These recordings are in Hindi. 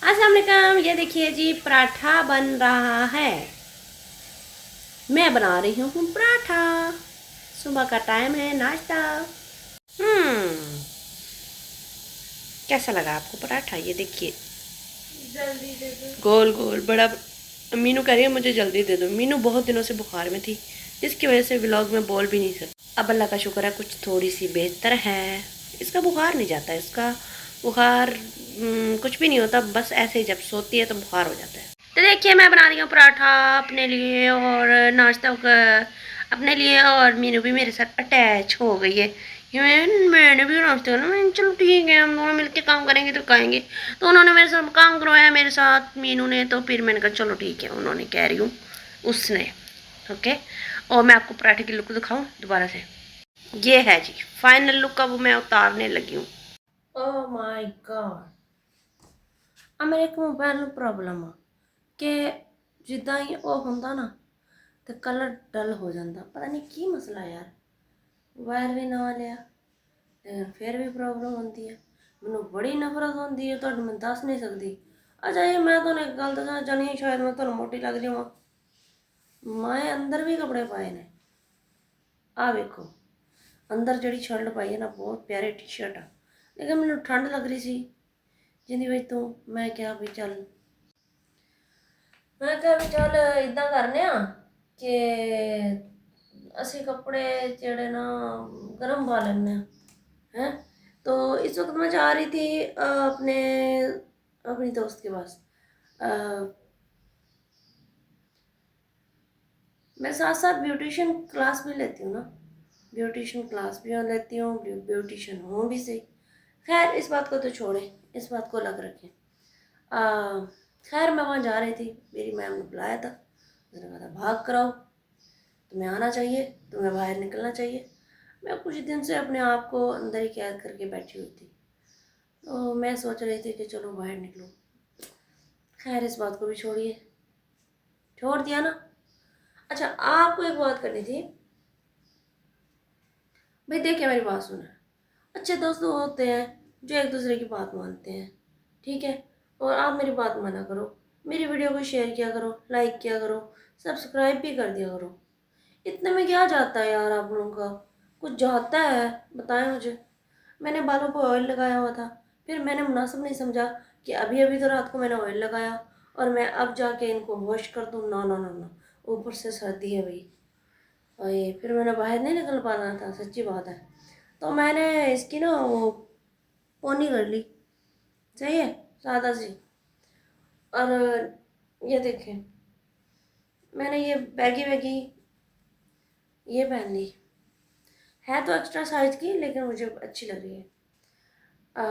अस्सलाम वालेकुम। ये देखिए जी, पराठा बन रहा है। मैं बना रही हूँ पराठा। सुबह का टाइम है, नाश्ता। कैसा लगा आपको पराठा? ये देखिए, जल्दी दे दो। गोल गोल बड़ा। मीनू कह रही है मुझे जल्दी दे दो। मीनू बहुत दिनों से बुखार में थी, जिसकी वजह से व्लॉग में बोल भी नहीं सकती। अब अल्लाह का शुक्र है, कुछ थोड़ी सी बेहतर है। इसका बुखार नहीं जाता। इसका बुखार कुछ भी नहीं होता, बस ऐसे ही जब सोती है तो बुखार हो जाता है। तो देखिए, मैं बना रही हूँ पराठा अपने लिए और नाश्ता का अपने लिए, और मीनू भी मेरे साथ अटैच हो गई है। मैंने भी नाश्ता करना। मैंने चलो ठीक है, हम दोनों मिलकर काम करेंगे तो खाएंगे। तो उन्होंने मेरे साथ काम करवाया, मेरे साथ मीनू ने। तो फिर मैंने कहा चलो ठीक है, उन्होंने कह रही हूँ उसने। ओके। और मैं आपको पराठे की लुक दिखाऊँ दोबारा से। ये है जी फाइनल लुक। अब मैं उतारने लगी हूँ। Oh my God. आ मेरे एक मोबाइल में प्रॉब्लम आ कि जिदा ही वो होंदा ना तो कलर डल हो जाता। पता नहीं की मसला यार। वायर भी नवा लिया लेकिन फिर भी प्रॉब्लम होती है। मैनू बड़ी नफरत होती है, तो मैं दस नहीं सकती। अच्छा, ये मैं तो एक गल दसा चाहनी, शायद मैं तो मोटी लग जावा। मैं अंदर भी कपड़े पाए ने। आ वेखो, अंदर जड़ी शर्ट पाई है ना, बहुत प्यारी टी शर्ट आ। लेकिन मैनू ठंड लग रही सी, जिंदी वजह तो मैं क्या भी चल मैं क्या भी चल इदा करने कि ਅਸੀਂ कपड़े जेड़े ना गर्म पा लेने हैं। तो इस वक्त मैं जा रही थी अपनी दोस्त के पास। अ, मैं साथ साथ ब्यूटिशियन क्लास भी लेती हूँ ना। ब्यूटिशियन क्लास भी लेती हूँ, ब्यूटिशियन हूँ भी सही। खैर, इस बात को तो छोड़ें, इस बात को अलग रखें। खैर, मैं वहाँ जा रही थी, मेरी मैम ने बुलाया था। उसने कहा था भाग कराओ, तुम्हें आना चाहिए, तुम्हें बाहर निकलना चाहिए। मैं कुछ दिन से अपने आप को अंदर ही कैद करके बैठी हुई थी। तो मैं सोच रही थी कि चलो बाहर निकलो। खैर, इस बात को भी छोड़िए, छोड़ दिया ना। अच्छा, आपको एक बात करनी थी भाई। देखिए, मेरी बात सुना। अच्छे दोस्त वो होते हैं जो एक दूसरे की बात मानते हैं, ठीक है। और आप मेरी बात माना करो, मेरी वीडियो को शेयर किया करो, लाइक किया करो, सब्सक्राइब भी कर दिया करो। इतने में क्या जाता है यार आप लोगों का? कुछ जाता है? बताएं मुझे। मैंने बालों पर ऑयल लगाया हुआ था, फिर मैंने मुनासिब नहीं समझा कि अभी अभी तो रात को मैंने ऑयल लगाया और मैं अब जाके इनको वॉश कर दूँ। ना ना ना ना, ऊपर से सर्दी है भाई। और ये फिर मैंने बाहर नहीं निकल पाना था, सच्ची बात है। तो मैंने इसकी ना वो पोनी कर ली। सही है, सादा सी। और ये देखें, मैंने ये बैगी बैगी ये पहन ली। है तो एक्स्ट्रा साइज की, लेकिन मुझे अच्छी लग रही है। अ,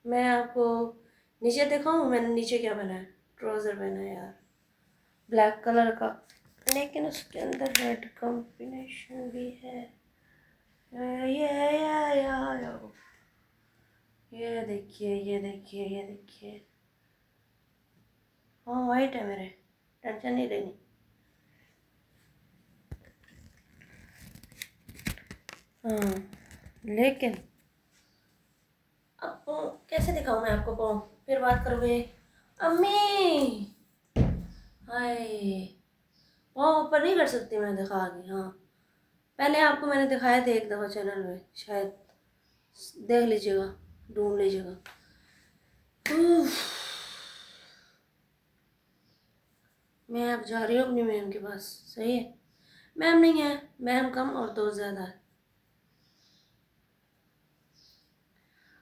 मैं आपको नीचे दिखाऊं, मैंने नीचे क्या पहना है? ट्राउज़र पहना है यार, ब्लैक कलर का, लेकिन उसके अंदर रेड कॉम्बिनेशन भी है। ये देखिए, ये देखिए, ये देखिए। हाँ, वाइट है मेरे, टेंशन नहीं लेनी। हाँ, लेकिन अब पाँव कैसे दिखाऊं मैं आपको? पाँव फिर बात करोगे अम्मी। हाय, पाँव ऊपर नहीं कर सकती मैं दिखा के। हाँ, पहले आपको मैंने दिखाया था एक दफ़ा चैनल में, शायद देख लीजिएगा, ढूंढ लीजिएगा। उफ, मैं अब जा रही हूँ अपनी मैम के पास। सही है, मैम नहीं है, मैम कम और दोस्त ज़्यादा है।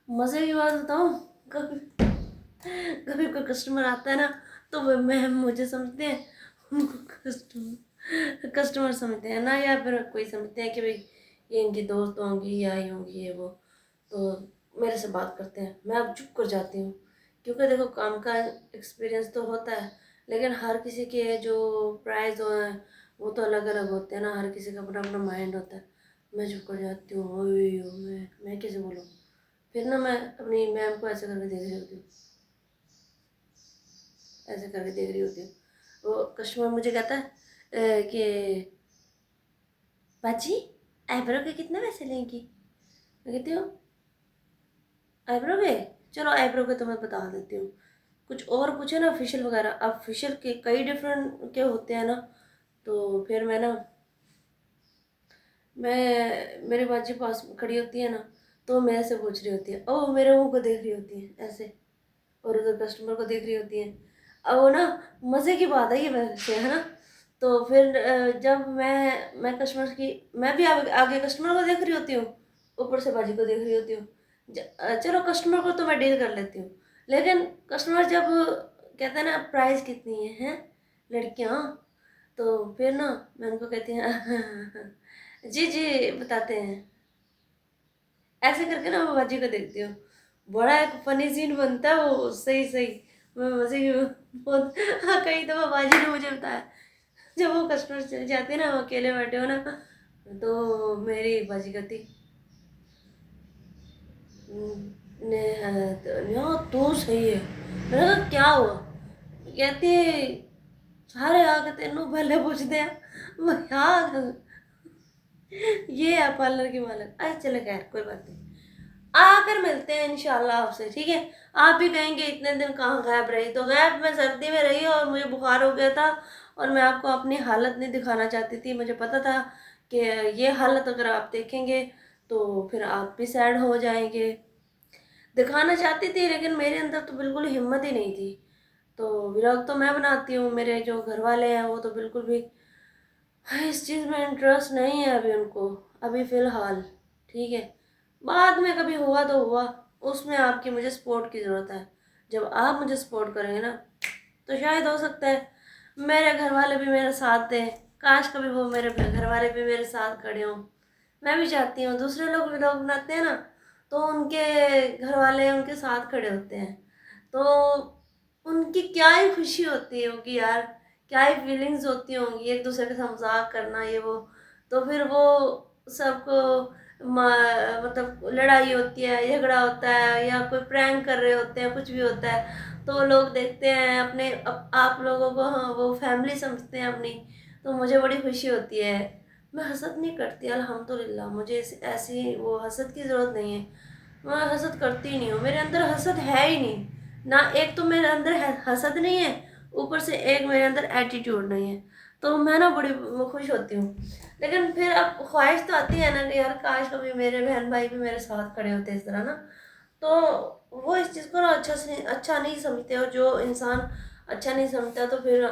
मज़े की बात बताऊँ, कभी कभी कोई कस्टमर आता है ना, तो वो मैम मुझे समझते हैं, उनको कस्टमर कस्टमर समझते हैं ना, या फिर कोई समझते हैं कि भाई ये इनकी दोस्त होंगी या आई होंगी, ये वो। तो मेरे से बात करते हैं, मैं अब चुप कर जाती हूँ। क्योंकि देखो, काम का एक्सपीरियंस तो होता है, लेकिन हर किसी के जो प्राइस हो वो तो अलग अलग होते हैं ना। हर किसी का अपना अपना माइंड होता है। मैं चुप कर जाती हूँ। ओयो, मैं कैसे बोलूँ? फिर ना मैं अपनी मैम को ऐसे करके देख रही होती हूँ, ऐसे करके देख रही होती हूँ। वो कस्टमर मुझे कहता है कि बाजी, आईब्रो के कितने पैसे लेंगी? मैं कहती हूँ आईब्रो के, चलो आईब्रो के तो मैं बता देती हूँ। कुछ और पूछे ना फेशियल वगैरह, अब फेशियल के कई डिफरेंट के होते हैं ना, तो फिर मैं मेरी बाजी पास खड़ी होती है ना, तो मैं ऐसे पूछ रही होती है, ओ मेरे मुंह को देख रही होती है ऐसे, और उधर कस्टमर को देख रही होती है। अब वो ना मज़े की बात है ये वैसे, है ना। तो फिर जब मैं कस्टमर की, मैं भी आगे कस्टमर को देख रही होती हूँ, ऊपर से बाजी को देख रही होती हूँ। चलो कस्टमर को तो मैं डील कर लेती हूँ, लेकिन कस्टमर जब कहते हैं ना प्राइस कितनी है हैं लड़कियाँ, तो फिर ना मैं उनको कहती हूँ जी जी बताते हैं, ऐसे करके ना मैं बाजी को देखती हूँ। बड़ा एक फनी सीन बनता है वो, सही सही। मैं मजे की बहुत, हाँ कई दफ़ा बाजी ने मुझे बताया, जब वो कस्टमर चले जाते हैं ना, वो अकेले बैठे हो ना, तो मेरी बाजी कहती नेहा तू सही है। मैंने कहा क्या हुआ, कहती सारे आके तेनू पहले पूछते हैं। मैं यार ये है पार्लर की मालक। अरे चले खैर कोई बात नहीं, आकर मिलते हैं इंशाल्लाह आपसे, ठीक है। आप भी कहेंगे इतने दिन कहाँ गायब रही, तो गायब मैं सर्दी में रही और मुझे बुखार हो गया था, और मैं आपको अपनी हालत नहीं दिखाना चाहती थी। मुझे पता था कि ये हालत अगर आप देखेंगे तो फिर आप भी सैड हो जाएंगे। दिखाना चाहती थी लेकिन मेरे अंदर तो बिल्कुल हिम्मत ही नहीं थी। तो व्लॉग तो मैं बनाती हूँ, मेरे जो घर वाले हैं वो तो बिल्कुल भी इस चीज़ में इंटरेस्ट नहीं है अभी उनको, अभी फ़िलहाल, ठीक है। बाद में कभी हुआ तो हुआ, उसमें आपकी मुझे सपोर्ट की ज़रूरत है। जब आप मुझे सपोर्ट करेंगे ना, तो शायद हो सकता है मेरे घर वाले भी मेरा साथ दें। काश कभी वो मेरे घर वाले भी मेरे साथ खड़े हों। मैं भी चाहती हूँ दूसरे लोग व्लॉग बनाते हैं ना, तो उनके घर वाले उनके साथ खड़े होते हैं, तो उनकी क्या ही खुशी होती होगी यार, क्या ही फीलिंग्स होती होंगी, एक दूसरे के साथ मजाक करना ये वो। तो फिर वो सबको मतलब लड़ाई होती है, झगड़ा होता है, या कोई प्रैंक कर रहे होते हैं, कुछ भी होता है, तो लोग देखते हैं अपने आप लोगों को, हाँ वो फैमिली समझते हैं अपनी। तो मुझे बड़ी खुशी होती है। मैं हसद नहीं करती अल्हम्दुलिल्लाह, मुझे ऐसी वो हसद की ज़रूरत नहीं है। मैं हसद करती ही नहीं हूँ, मेरे अंदर हसद है ही नहीं ना। एक तो मेरे अंदर हसद नहीं है, ऊपर से एक मेरे अंदर एटीट्यूड नहीं है। तो मैं ना बड़ी खुश होती हूँ। लेकिन फिर अब ख्वाहिश तो आती है ना कि यार काश कभी मेरे बहन भाई भी मेरे साथ खड़े होते इस तरह ना। तो वो इस चीज़ को ना अच्छा नहीं समझते, और जो इंसान अच्छा नहीं समझता तो फिर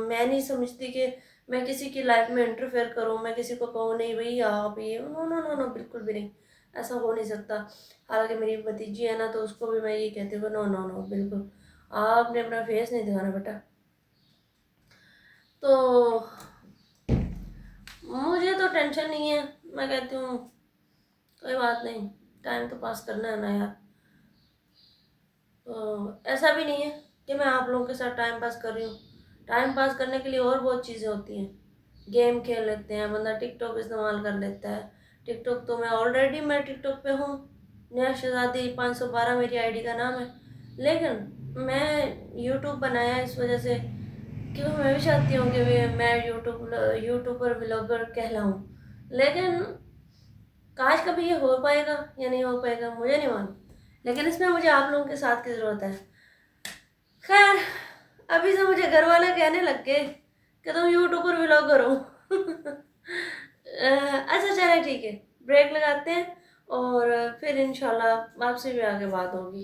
मैं नहीं समझती कि मैं किसी की लाइफ में इंटरफेयर करूँ, मैं किसी को कहूँ नहीं भाई आप ये, नो नो नो नो बिल्कुल भी नहीं, ऐसा हो नहीं सकता। हालांकि मेरी भतीजी है ना, तो उसको भी मैं ये कहती हूँ नो नो नो बिल्कुल, आपने अपना फेस नहीं दिखाना बेटा। तो मुझे तो टेंशन नहीं है, मैं कहती हूँ कोई बात नहीं, टाइम तो पास करना है ना यार। तो ऐसा भी नहीं है कि मैं आप लोगों के साथ टाइम पास कर रही हूँ, टाइम पास करने के लिए और बहुत चीज़ें होती हैं। गेम खेल लेते हैं, बंदा टिकटॉक इस्तेमाल कर लेता है। टिकटॉक तो मैं टिकटॉक पे हूँ, नया शहजादी 512 मेरी आईडी का नाम है। लेकिन मैं यूट्यूब बनाया इस वजह से, क्योंकि मैं भी चाहती हूँ कि मैं यूट्यूबर व्लॉगर कहलाऊँ। लेकिन काश कभी ये हो पाएगा या नहीं हो पाएगा मुझे नहीं मालूम, लेकिन इसमें मुझे आप लोगों के साथ की ज़रूरत है। खैर अभी से मुझे घर वाले कहने लग गए कि तुम यूट्यूबर व्लॉगर हो। अच्छा चले ठीक है, ब्रेक लगाते हैं, और फिर इंशाल्लाह आपसे भी आगे बात होगी,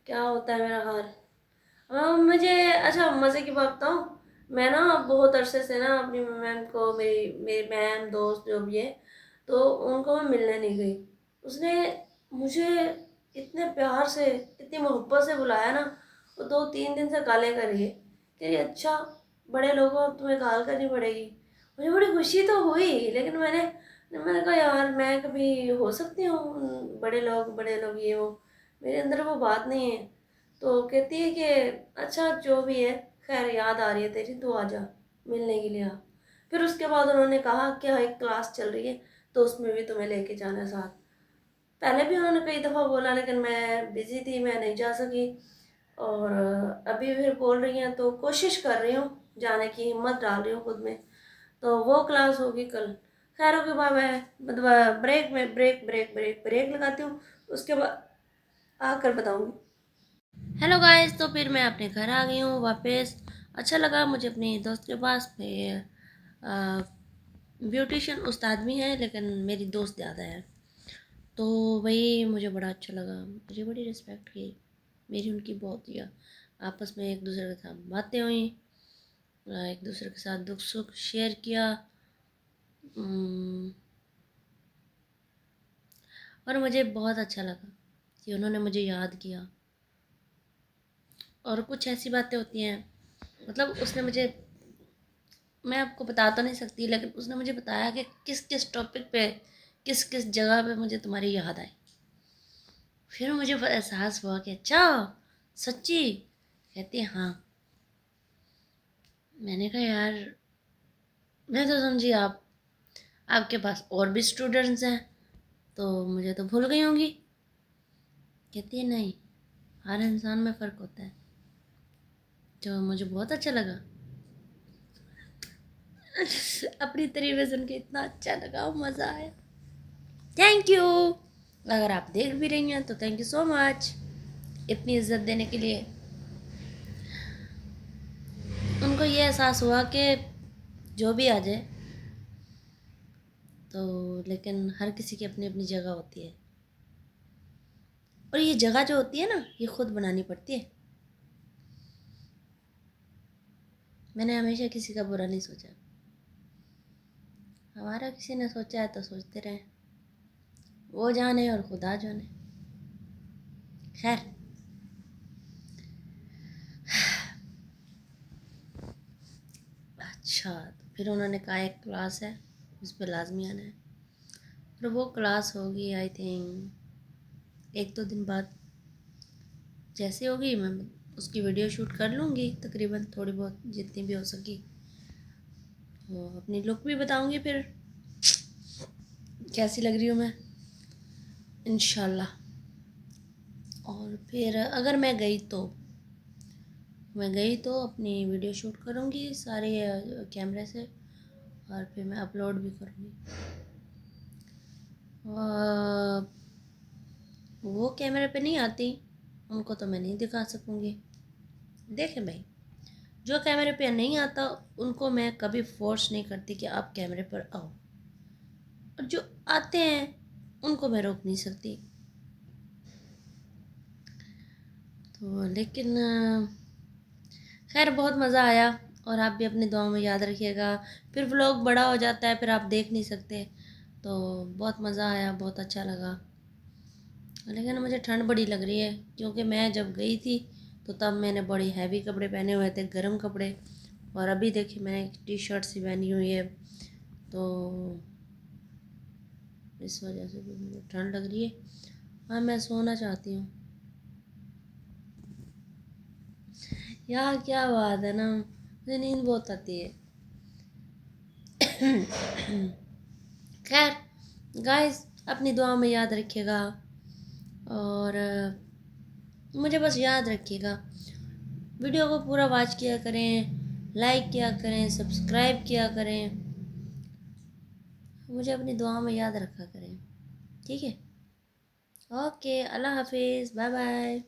क्या होता है मेरा हाल। मुझे अच्छा मज़े की बात बताऊँ, मैं ना बहुत अरसे से ना अपनी मैम को, मेरी मेरी मैम दोस्त जो भी है, तो उनको मैं मिलने नहीं गई। उसने मुझे इतने प्यार से, इतनी मोहब्बत से बुलाया ना, वो 2-3 दिन से गालें कर रही है कि अच्छा बड़े लोगों अब तुम्हें गाल करनी पड़ेगी। मुझे बड़ी खुशी तो हुई, लेकिन मैंने कहा यार मैं कभी हो सकती हूँ बड़े लोग ये वो, मेरे अंदर वो बात नहीं है। तो कहती है कि अच्छा जो भी है, खैर याद आ रही है तेरी, तू आ जा मिलने के लिए आ। फिर उसके बाद उन्होंने कहा कि हाँ एक क्लास चल रही है, तो उसमें भी तुम्हें लेके जाना है साथ। पहले भी उन्होंने कई दफ़ा बोला, लेकिन मैं बिज़ी थी, मैं नहीं जा सकी। और अभी फिर बोल रही हैं, तो कोशिश कर रही हूँ जाने की, हिम्मत डाल रही हूँ खुद में। तो वो क्लास होगी कल। खैर ओके बाय बाय। मतलब ब्रेक में ब्रेक ब्रेक ब्रेक ब्रेक लगाती हूँ, उसके बाद आकर बताऊँगी। हेलो गाइस, तो फिर मैं अपने घर आ गई हूँ वापस। अच्छा लगा मुझे अपनी दोस्त के पास। ब्यूटिशियन उस्ताद भी हैं लेकिन मेरी दोस्त ज़्यादा है, तो वही मुझे बड़ा अच्छा लगा। मुझे बड़ी रिस्पेक्ट की, मेरी उनकी बहुत ही आपस में एक दूसरे के साथ बातें हुई, एक दूसरे के साथ दुख सुख शेयर किया। उम्म, और मुझे बहुत अच्छा लगा कि उन्होंने मुझे याद किया। और कुछ ऐसी बातें होती हैं, मतलब उसने मुझे, मैं आपको बता तो नहीं सकती, लेकिन उसने मुझे बताया कि किस किस टॉपिक पे, किस किस जगह पे मुझे तुम्हारी याद आई। फिर मुझे एहसास हुआ कि अच्छा सच्ची। कहती है हाँ। मैंने कहा यार, मैं तो समझी आपके पास और भी स्टूडेंट्स हैं, तो मुझे तो भूल गई होंगी। कहती है नहीं, हर इंसान में फ़र्क होता है। जो मुझे बहुत अच्छा लगा। अपनी तारीफ़ें सुन के इतना अच्छा लगा, मज़ा आया। Thank you. अगर आप देख भी रही हैं तो थैंक यू सो मच इतनी इज्जत देने के लिए। उनको ये एहसास हुआ कि जो भी आ जाए, तो लेकिन हर किसी की अपनी अपनी जगह होती है, और ये जगह जो होती है ना, ये खुद बनानी पड़ती है। मैंने हमेशा किसी का बुरा नहीं सोचा। हमारा किसी ने सोचा है तो सोचते रहे, वो जाने और खुदा जाने। खैर, अच्छा तो फिर उन्होंने कहा एक क्लास है, उस पर लाजमी आना है। और वो क्लास होगी आई थिंक एक दो दिन बाद। जैसे होगी मैं उसकी वीडियो शूट कर लूँगी, तकरीबन थोड़ी बहुत जितनी भी हो सकी। तो अपनी लुक भी बताऊँगी फिर कैसी लग रही हूँ मैं, इंशाल्लाह। और फिर अगर मैं गई तो अपनी वीडियो शूट करूँगी सारे कैमरे से, और फिर मैं अपलोड भी करूँगी। वो कैमरे पे नहीं आती, उनको तो मैं नहीं दिखा सकूँगी। देखें भाई, जो कैमरे पे नहीं आता उनको मैं कभी फोर्स नहीं करती कि आप कैमरे पर आओ, और जो आते हैं उनको मैं रोक नहीं सकती। तो लेकिन खैर बहुत मज़ा आया। और आप भी अपनी दुआओं में याद रखिएगा। फिर व्लॉग बड़ा हो जाता है, फिर आप देख नहीं सकते। तो बहुत मज़ा आया, बहुत अच्छा लगा। लेकिन मुझे ठंड बड़ी लग रही है, क्योंकि मैं जब गई थी तो तब मैंने बड़ी हैवी कपड़े पहने हुए थे, गर्म कपड़े। और अभी देखिए मैंने एक टी शर्ट सी पहनी हुई है, तो इस वजह से भी मुझे ठंड लग रही है। हाँ, मैं सोना चाहती हूँ। यार क्या बात है ना, मुझे नींद बहुत आती है। खैर गाइस, अपनी दुआ में याद रखिएगा। और मुझे बस याद रखिएगा, वीडियो को पूरा वॉच किया करें, लाइक किया करें, सब्सक्राइब किया करें। मुझे अपनी दुआ में याद रखा करें, ठीक है। ओके, अल्लाह हाफिज़, बाय बाय।